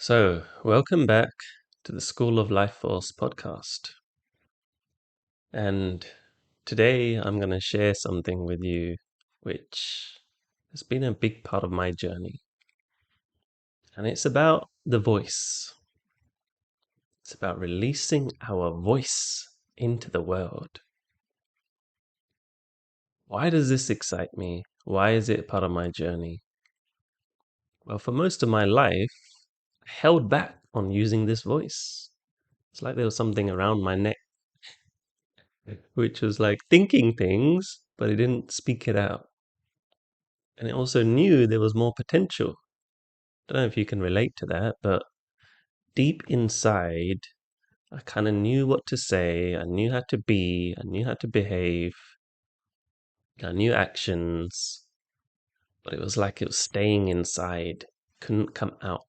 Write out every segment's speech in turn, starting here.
So, welcome back to the School of Life Force podcast. And today I'm going to share something with you which has been a big part of my journey. And it's about the voice. It's about releasing our voice into the world. Why does this excite me? Why is it part of my journey? Well, for most of my life, I held back on using this voice. It's like there was something around my neck which was like thinking things, but it didn't speak it out. And it also knew there was more potential. I don't know if you can relate to that, but deep inside, I kind of knew what to say. I knew how to be. I knew how to behave. I knew actions, but it was like it was staying inside, couldn't come out.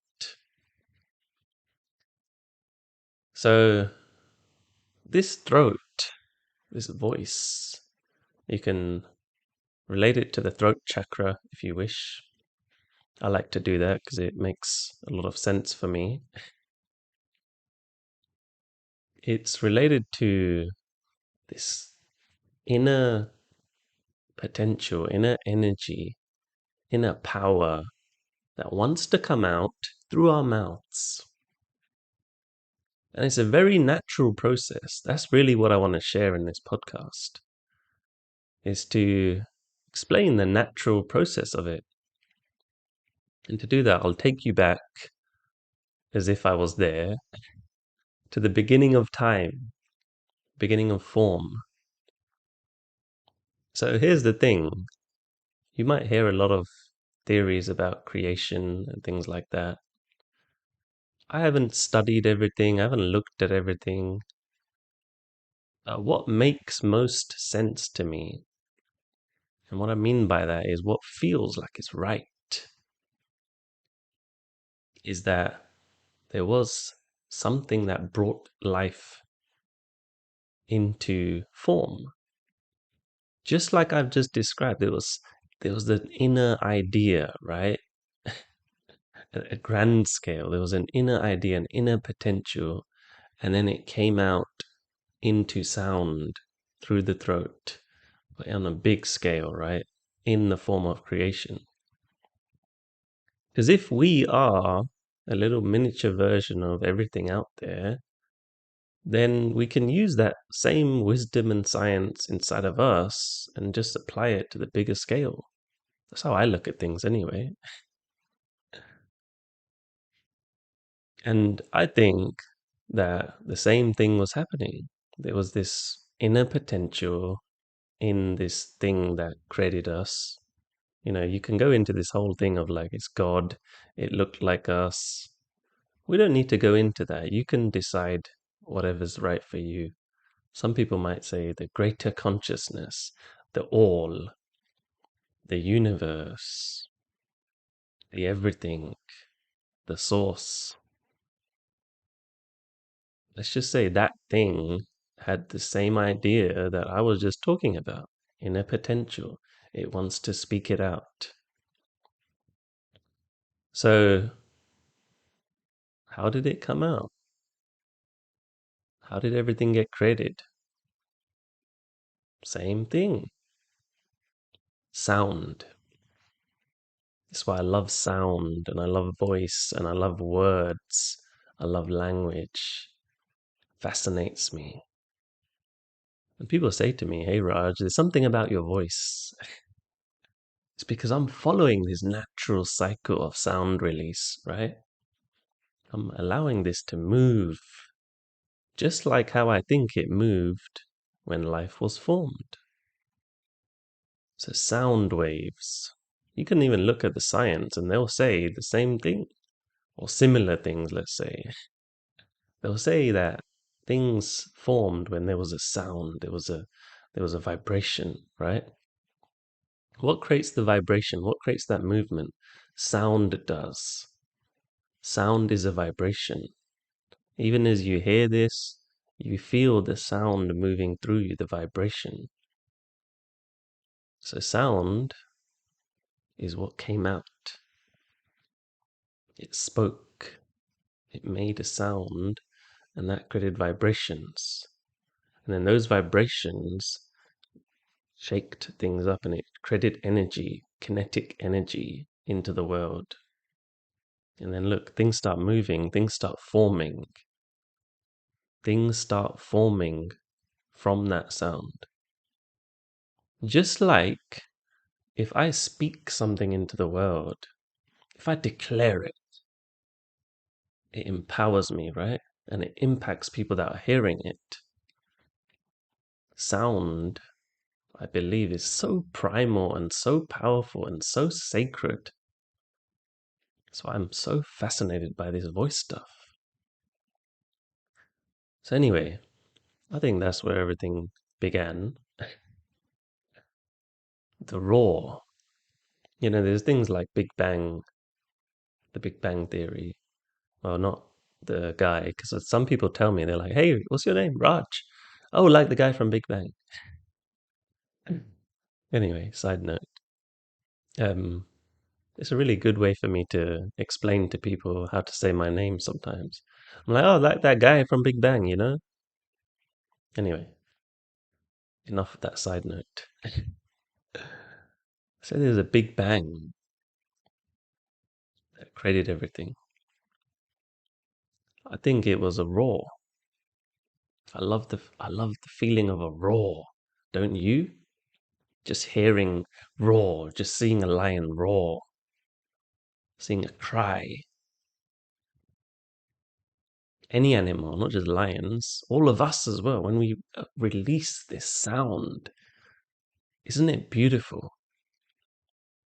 So, this throat, this voice, you can relate it to the throat chakra if you wish. I like to do that because it makes a lot of sense for me. It's related to this inner potential, inner energy, inner power that wants to come out through our mouths. And it's a very natural process. That's really what I want to share in this podcast, is to explain the natural process of it. And to do that, I'll take you back as if I was there to the beginning of time, beginning of form. So here's the thing. You might hear a lot of theories about creation and things like that. I haven't studied everything, I haven't looked at everything. What makes most sense to me, and what I mean by that is what feels like it's right, is that there was something that brought life into form. Just like I've just described, there was the inner idea, right? At a grand scale, there was an inner idea, an inner potential, and then it came out into sound through the throat, but on a big scale, right? In the form of creation. Because if we are a little miniature version of everything out there, then we can use that same wisdom and science inside of us and just apply it to the bigger scale. That's how I look at things anyway. And I think that the same thing was happening. There was this inner potential in this thing that created us. You can go into this whole thing of like, it's God, it looked like us. We don't need to go into that. You can decide whatever's right for you. Some people might say the greater consciousness, the all, the universe, the everything, the source. Let's just say that thing had the same idea that I was just talking about, inner potential. It wants to speak it out. So, how did it come out? How did everything get created? Same thing. Sound. That's why I love sound and I love voice and I love words. I love language. It fascinates me. And people say to me, "Hey Raj, there's something about your voice." It's because I'm following this natural cycle of sound release, right? I'm allowing this to move, just like how I think it moved when life was formed. So, sound waves. You can even look at the science and they'll say the same thing, or similar things, let's say. They'll say that things formed when there was a sound, there was a vibration, right? What creates the vibration? What creates that movement? Sound does. Sound is a vibration. Even as you hear this, you feel the sound moving through you, the vibration. So sound is what came out. It spoke. It made a sound, and that created vibrations. And then those vibrations shaked things up, and it created energy, kinetic energy, into the world. And then look, things start moving, things start forming. Things start forming from that sound. Just like if I speak something into the world, if I declare it, it empowers me, right? And it impacts people that are hearing it. Sound, I believe, is so primal and so powerful and so sacred. So I'm so fascinated by this voice stuff. So anyway, I think that's where everything began. The raw. There's things like Big Bang, the Big Bang Theory. Well, not the guy, because some people tell me, they're like, hey, what's your name? Raj. Oh, like the guy from Big Bang. Anyway, side note. Um, it's a really good way for me to explain to people how to say my name sometimes. I'm like, oh, like that guy from Big Bang. Anyway, enough of that side note. So there's a Big Bang that created everything. I think it was a roar. I love the feeling of a roar. Don't you? Just hearing roar, just seeing a lion roar, seeing a cry. Any animal, not just lions, all of us as well, when we release this sound, isn't it beautiful?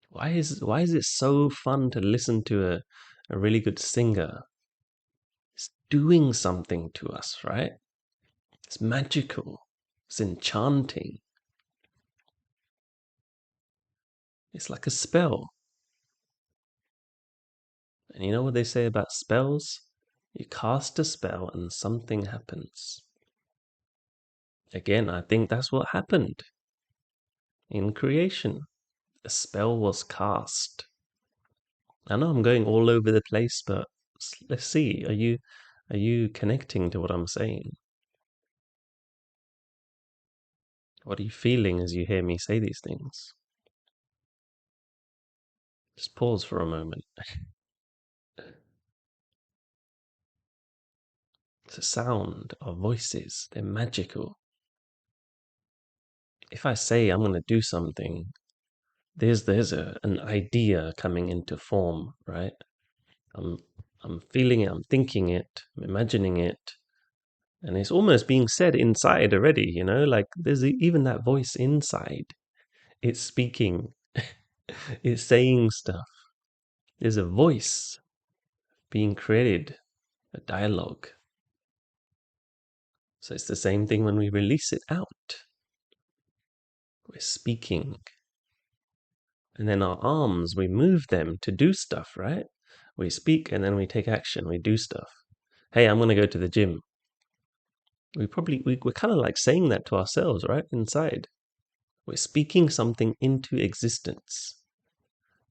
Why is it so fun to listen to a really good singer? It's doing something to us, right? It's magical. It's enchanting. It's like a spell. And you know what they say about spells? You cast a spell and something happens. Again, I think that's what happened in creation. A spell was cast. I know I'm going all over the place, but let's see. Are you connecting to what I'm saying? What are you feeling as you hear me say these things? Just pause for a moment. It's a sound of voices. They're magical. If I say I'm going to do something, there's an idea coming into form, right? I'm I'm feeling it, I'm thinking it, I'm imagining it, and it's almost being said inside already. Like there's even that voice inside. It's speaking, it's saying stuff. There's a voice being created, a dialogue. So it's the same thing when we release it out. We're speaking. And then our arms, we move them to do stuff, right? We speak and then we take action, we do stuff. Hey, I'm going to go to the gym. We're kind of like saying that to ourselves, right? Inside. We're speaking something into existence.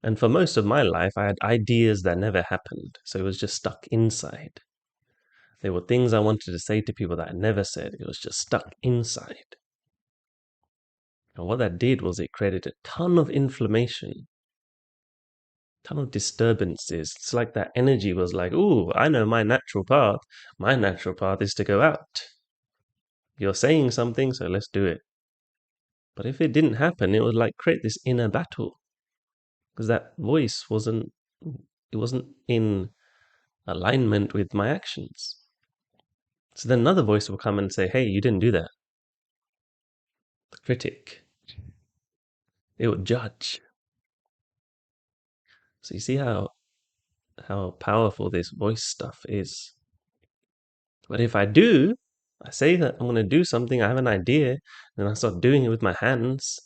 And for most of my life, I had ideas that never happened. So it was just stuck inside. There were things I wanted to say to people that I never said. It was just stuck inside. And what that did was it created a ton of inflammation, ton of disturbances. It's like that energy was like, ooh, I know my natural path. My natural path is to go out. You're saying something, so let's do it. But if it didn't happen, it would like create this inner battle. Because that voice wasn't in alignment with my actions. So then another voice will come and say, hey, you didn't do that. The critic. It would judge. So you see how powerful this voice stuff is. But if I say that I'm going to do something, I have an idea, and I start doing it with my hands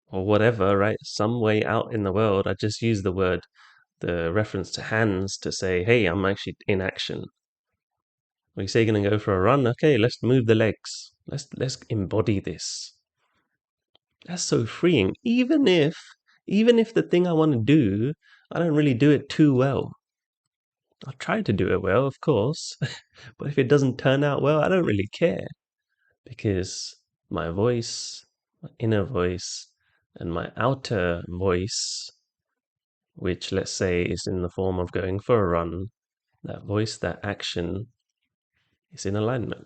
or whatever, right? Some way out in the world, I just use the reference to hands to say, hey, I'm actually in action. We say you're going to go for a run. Okay, let's move the legs. Let's embody this. That's so freeing. Even if the thing I want to do, I don't really do it too well. I'll try to do it well, of course, but if it doesn't turn out well, I don't really care because my voice, my inner voice, and my outer voice, which let's say is in the form of going for a run, that voice, that action is in alignment.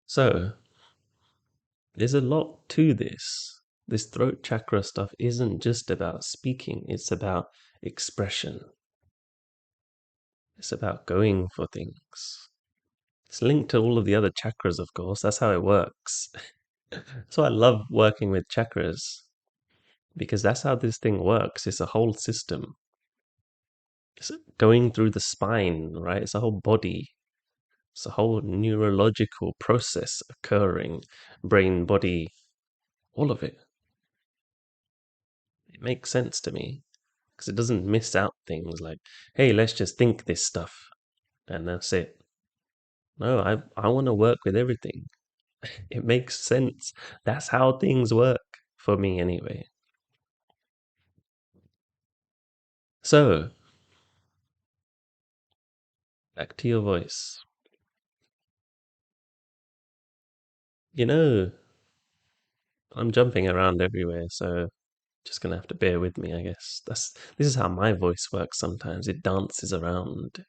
So, there's a lot to this. This throat chakra stuff isn't just about speaking, it's about expression. It's about going for things. It's linked to all of the other chakras, of course. That's how it works. So I love working with chakras because that's how this thing works. It's a whole system. It's going through the spine, right? It's a whole body. It's a whole neurological process occurring, brain, body, all of it. It makes sense to me because it doesn't miss out things like, hey, let's just think this stuff and that's it. No, I want to work with everything. It makes sense. That's how things work for me anyway. So, back to your voice. You know, I'm jumping around everywhere, so just gonna have to bear with me, I guess. This is how my voice works sometimes. It dances around.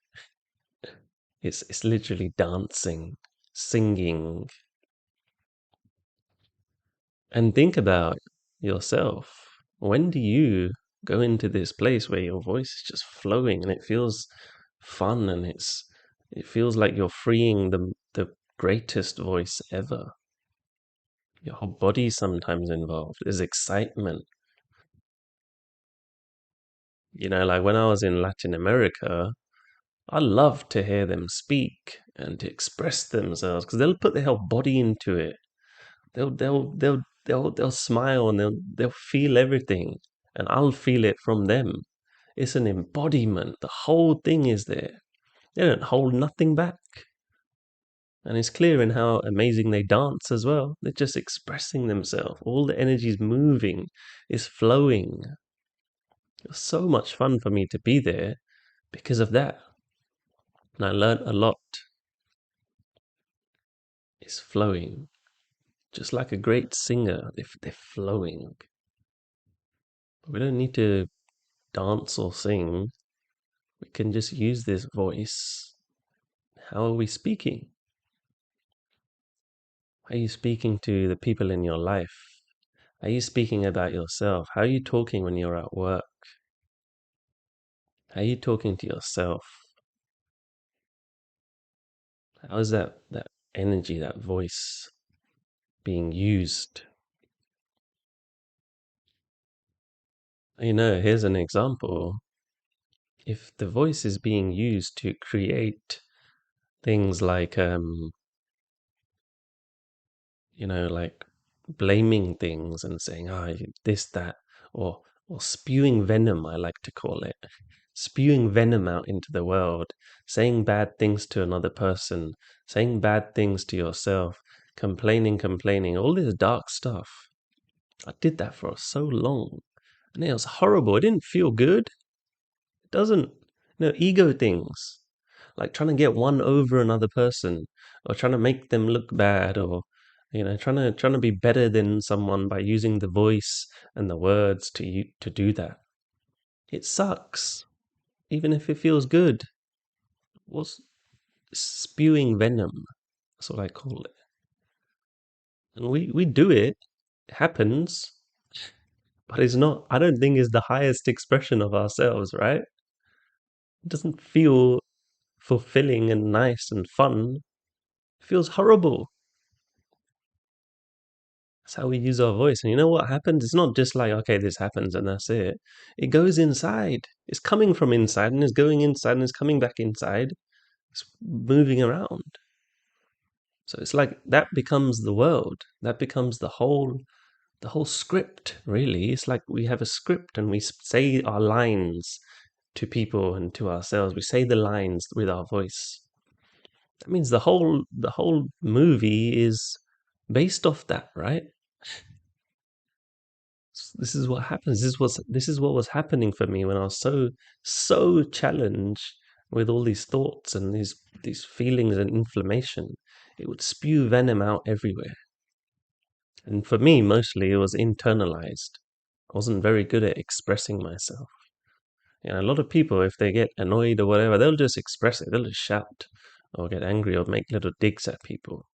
It's literally dancing, singing. And think about yourself. When do you go into this place where your voice is just flowing and it feels fun and it feels like you're freeing the greatest voice ever? Your whole body's sometimes involved. There's excitement. Like when I was in Latin America, I love to hear them speak and to express themselves because they'll put their whole body into it. They'll smile and they'll feel everything, and I'll feel it from them. It's an embodiment. The whole thing is there. They don't hold nothing back. And it's clear in how amazing they dance as well. They're just expressing themselves. All the energy's moving, is flowing. It was so much fun for me to be there because of that. And I learned a lot. It's flowing. Just like a great singer, they're flowing. But we don't need to dance or sing. We can just use this voice. How are we speaking? Are you speaking to the people in your life? Are you speaking about yourself? How are you talking when you're at work? How are you talking to yourself? How is that energy, that voice being used? Here's an example. If the voice is being used to create things like like blaming things and saying, this, that, or spewing venom, I like to call it. Spewing venom out into the world, saying bad things to another person, saying bad things to yourself, complaining, all this dark stuff. I did that for so long. And it was horrible. It didn't feel good. It doesn't. Ego things like trying to get one over another person or trying to make them look bad or trying to be better than someone by using the voice and the words to do that. It sucks, even if it feels good. What's spewing venom? That's what I call it. And we do it. It happens, but it's not. I don't think it's the highest expression of ourselves, right? It doesn't feel fulfilling and nice and fun. It feels horrible. That's how we use our voice. And you know what happens? It's not just like, okay, this happens and that's it. It goes inside. It's coming from inside and it's going inside and it's coming back inside. It's moving around. So it's like that becomes the world. That becomes the whole script, really. It's like we have a script and we say our lines to people and to ourselves. We say the lines with our voice. That means the whole movie is based off that, right? This is what happens. This is what was happening for me when I was so challenged with all these thoughts and these feelings and inflammation. It would spew venom out everywhere. And for me, mostly it was internalized. I wasn't very good at expressing myself. A lot of people, if they get annoyed or whatever, they'll just express it. They'll just shout or get angry or make little digs at people.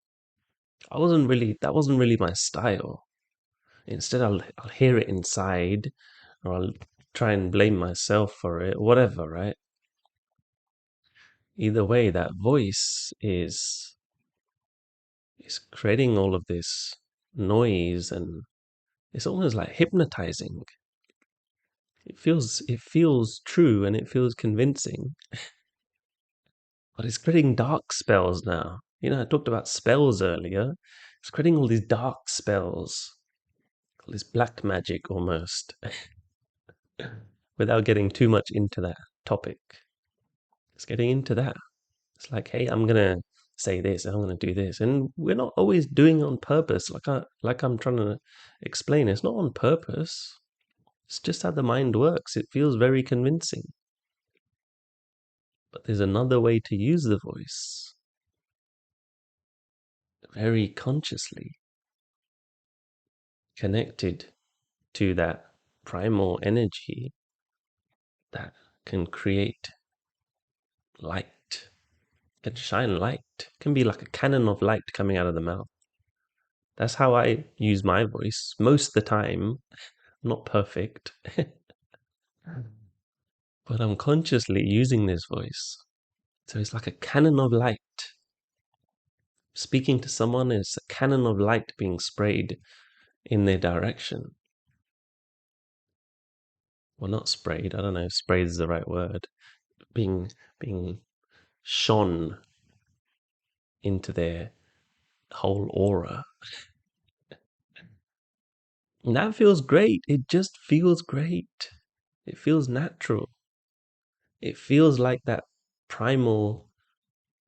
That wasn't really my style. Instead, I'll hear it inside, or I'll try and blame myself for it, whatever, right? Either way, that voice is creating all of this noise, and it's almost like hypnotizing. It feels true and it feels convincing, but it's creating dark spells now. I talked about spells earlier. It's creating all these dark spells, all this black magic almost, without getting too much into that topic. It's getting into that. It's like, hey, I'm gonna say this, and I'm gonna do this, and we're not always doing it on purpose. Like I'm trying to explain, it's not on purpose. It's just how the mind works. It feels very convincing. But there's another way to use the voice, very consciously connected to that primal energy that can create light, can shine light, can be like a cannon of light coming out of the mouth. That's how I use my voice most of the time. Not perfect, but I'm consciously using this voice. So it's like a cannon of light. Speaking to someone is a cannon of light being sprayed in their direction. Well, not sprayed. I don't know if sprayed is the right word. Being shone into their whole aura. And that feels great. It just feels great. It feels natural. It feels like that primal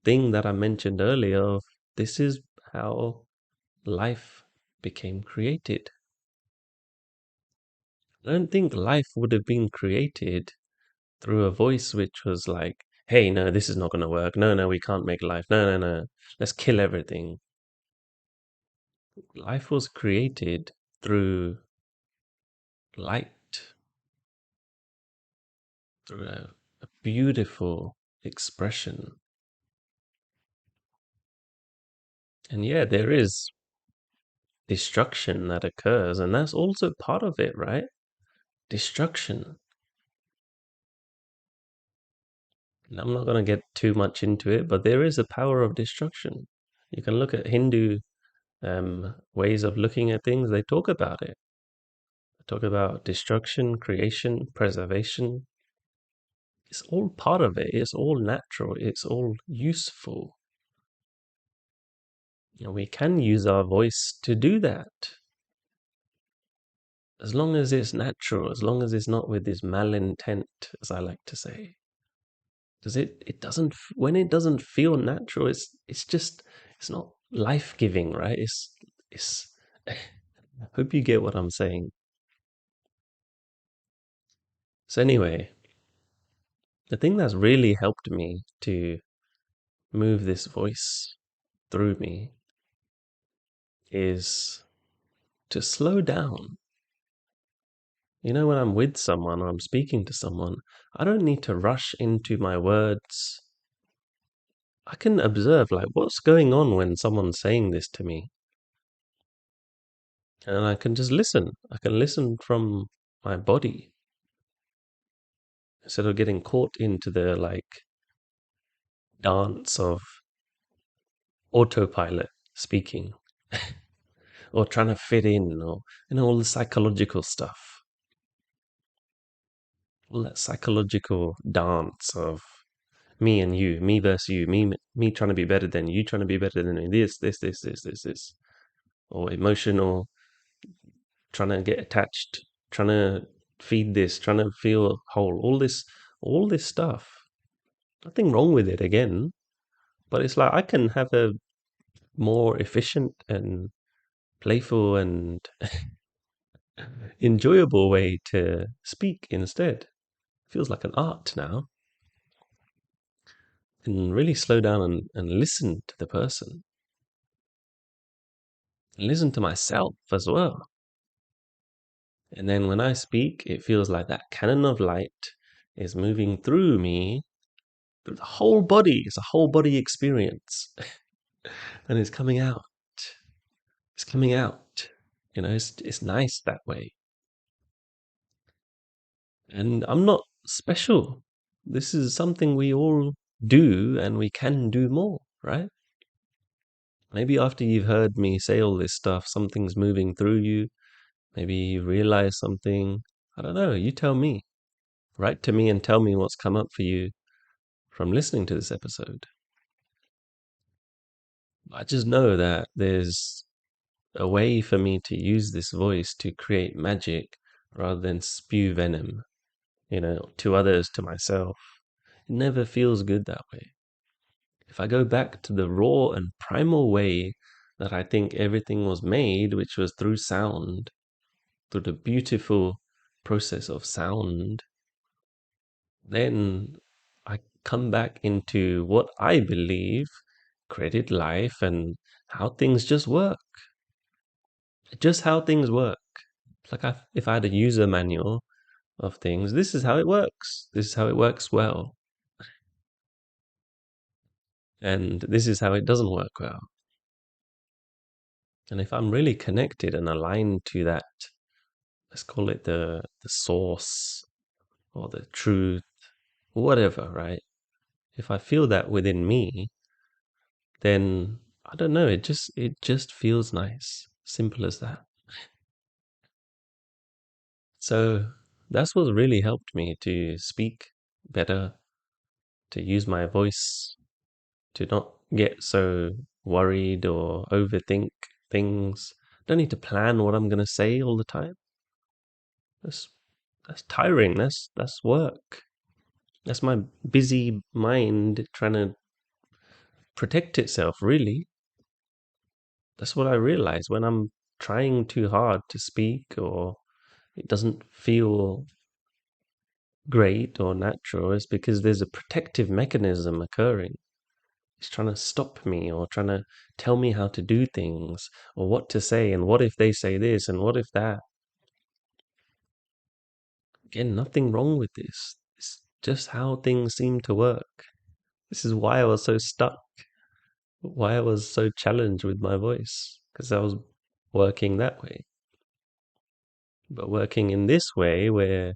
thing that I mentioned earlier of this is how life became created. I don't think life would have been created through a voice which was like, hey, no, this is not going to work. No, no, we can't make life. No, no, no. Let's kill everything. Life was created through light, through a beautiful expression. And yeah, there is destruction that occurs, and that's also part of it, right? Destruction. And I'm not going to get too much into it, but there is a power of destruction. You can look at Hindu ways of looking at things, they talk about it. They talk about destruction, creation, preservation. It's all part of it. It's all natural. It's all useful. And we can use our voice to do that. As long as it's natural, as long as it's not with this malintent, as I like to say. Does it doesn't, when it doesn't feel natural, it's just, it's not life-giving, right? It's I hope you get what I'm saying. So anyway, the thing that's really helped me to move this voice through me is to slow down. When I'm with someone or I'm speaking to someone, I don't need to rush into my words. I can observe, like, what's going on when someone's saying this to me. And I can just listen. I can listen from my body instead of getting caught into the, like, dance of autopilot speaking or trying to fit in, or, all the psychological stuff. All that psychological dance of me and you, me versus you, me trying to be better than you, trying to be better than me, this, or emotional, trying to get attached, trying to feed this, trying to feel whole, all this stuff. Nothing wrong with it again, but it's like I can have a more efficient and playful and enjoyable way to speak instead. Feels like an art now. And really slow down and listen to the person. And listen to myself as well. And then when I speak, it feels like that cannon of light is moving through me, through the whole body. It's a whole body experience. And it's coming out. It's coming out. It's nice that way. And I'm not special. This is something we all do, and we can do more, right? Maybe after you've heard me say all this stuff, something's moving through you. Maybe you realize something. I don't know. You tell me. Write to me and tell me what's come up for you from listening to this episode. I just know that there's a way for me to use this voice to create magic rather than spew venom, to others, to myself. It never feels good that way. If I go back to the raw and primal way that I think everything was made, which was through sound, through the beautiful process of sound, then I come back into what I believe created life and how things just work. Just how things work. It's like if I had a user manual of things, this is how it works. This is how it works well. And this is how it doesn't work well. And if I'm really connected and aligned to that, let's call it the source or the truth, whatever, right? If I feel that within me, then I don't know, it just feels nice. Simple as that. So that's what really helped me to speak better, to use my voice, to not get so worried or overthink things. Don't need to plan what I'm gonna say all the time. That's that's tiring. That's work. That's my busy mind trying to protect itself, really. That's what I realize when I'm trying too hard to speak or it doesn't feel great or natural, is because there's a protective mechanism occurring. It's trying to stop me or trying to tell me how to do things or what to say and what if they say this and what if that. Again, nothing wrong with this. It's just how things seem to work. This is why I was so stuck, why I was so challenged with my voice, because I was working that way. But working in this way where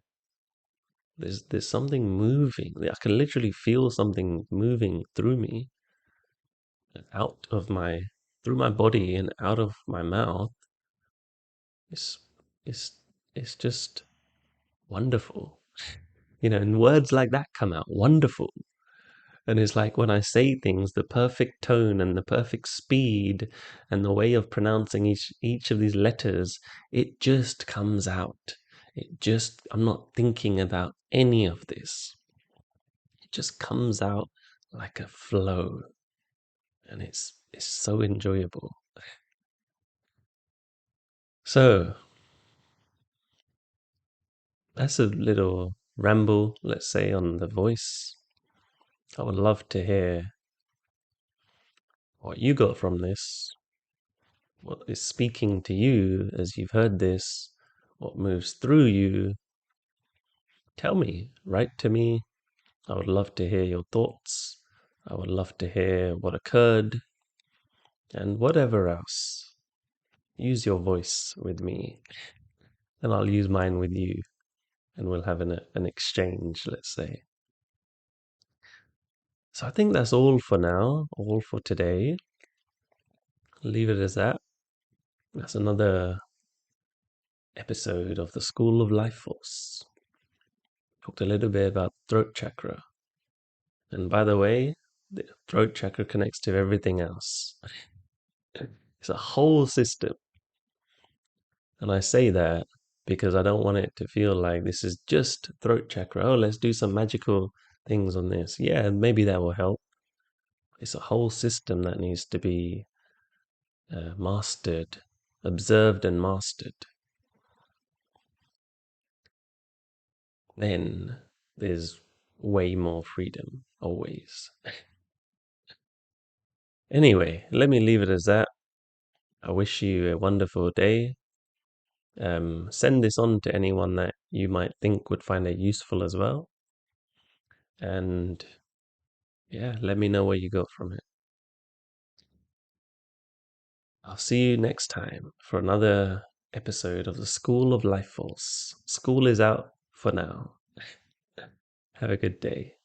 there's something moving. I can literally feel something moving through me, out of my through my body and out of my mouth. It's it's it's just wonderful. And words like that come out wonderful. And it's like when I say things, the perfect tone and the perfect speed and the way of pronouncing each of these letters, it just comes out. I'm not thinking about any of this. It just comes out like a flow. And it's so enjoyable. So that's a little ramble, let's say, on the voice. I would love to hear what you got from this. What is speaking to you as you've heard this? What moves through you? Tell me, write to me. I would love to hear your thoughts. I would love to hear what occurred and whatever else. Use your voice with me, and I'll use mine with you, and we'll have an exchange, let's say. So I think that's all for now, all for today. Leave it as that. That's another episode of the School of Life Force. Talked a little bit about throat chakra. And by the way, the throat chakra connects to everything else. It's a whole system. And I say that because I don't want it to feel like this is just throat chakra. Oh, let's do some magical things on this. Yeah, maybe that will help. It's a whole system that needs to be mastered, observed, and mastered. then there's way more freedom, always. Anyway, let me leave it as that. I wish you a wonderful day. Send this on to anyone that you might think would find it useful as well. And yeah, let me know what you got from it. I'll see you next time for another episode of the School of Life Force. School is out for now. Have a good day.